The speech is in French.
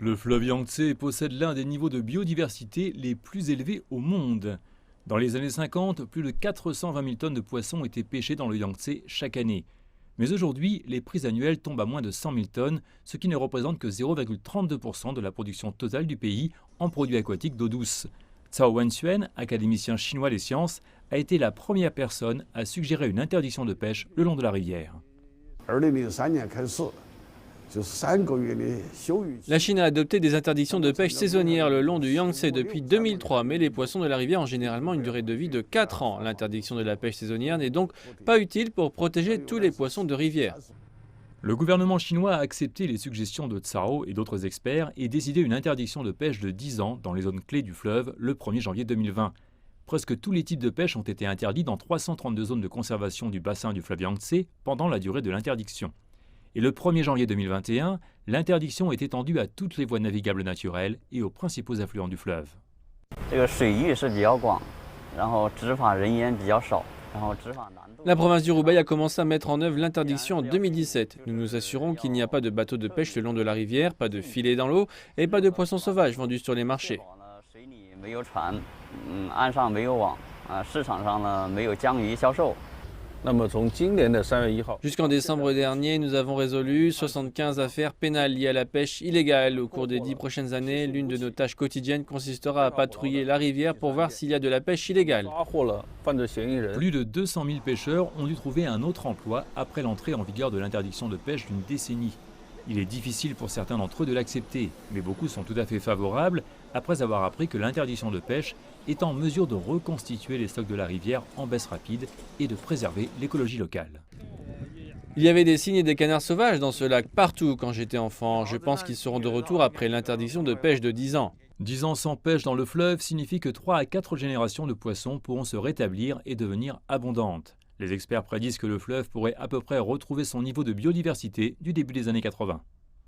Le fleuve Yangtze possède l'un des niveaux de biodiversité les plus élevés au monde. Dans les années 50, plus de 420 000 tonnes de poissons étaient pêchées dans le Yangtze chaque année. Mais aujourd'hui, les prises annuelles tombent à moins de 100 000 tonnes, ce qui ne représente que 0,32% de la production totale du pays en produits aquatiques d'eau douce. Cao Wenxuan, académicien chinois des sciences, a été la première personne à suggérer une interdiction de pêche le long de la rivière. La Chine a adopté des interdictions de pêche saisonnière le long du Yangtze depuis 2003, mais les poissons de la rivière ont généralement une durée de vie de 4 ans. L'interdiction de la pêche saisonnière n'est donc pas utile pour protéger tous les poissons de rivière. Le gouvernement chinois a accepté les suggestions de Cao et d'autres experts et décidé une interdiction de pêche de 10 ans dans les zones clés du fleuve le 1er janvier 2020. Presque tous les types de pêche ont été interdits dans 332 zones de conservation du bassin du fleuve Yangtze pendant la durée de l'interdiction. Et le 1er janvier 2021, l'interdiction est étendue à toutes les voies navigables naturelles et aux principaux affluents du fleuve. La province du Hubei a commencé à mettre en œuvre l'interdiction en 2017. Nous nous assurons qu'il n'y a pas de bateaux de pêche le long de la rivière, pas de filets dans l'eau et pas de poissons sauvages vendus sur les marchés. Jusqu'en décembre dernier, nous avons résolu 75 affaires pénales liées à la pêche illégale. Au cours des 10 prochaines années, l'une de nos tâches quotidiennes consistera à patrouiller la rivière pour voir s'il y a de la pêche illégale. Plus de 200 000 pêcheurs ont dû trouver un autre emploi après l'entrée en vigueur de l'interdiction de pêche d'une décennie. Il est difficile pour certains d'entre eux de l'accepter, mais beaucoup sont tout à fait favorables après avoir appris que l'interdiction de pêche est en mesure de reconstituer les stocks de la rivière en baisse rapide et de préserver l'écologie locale. Il y avait des cygnes et des canards sauvages dans ce lac partout quand j'étais enfant. Je pense qu'ils seront de retour après l'interdiction de pêche de 10 ans. 10 ans sans pêche dans le fleuve signifie que 3 à 4 générations de poissons pourront se rétablir et devenir abondantes. Les experts prédisent que le fleuve pourrait à peu près retrouver son niveau de biodiversité du début des années 80.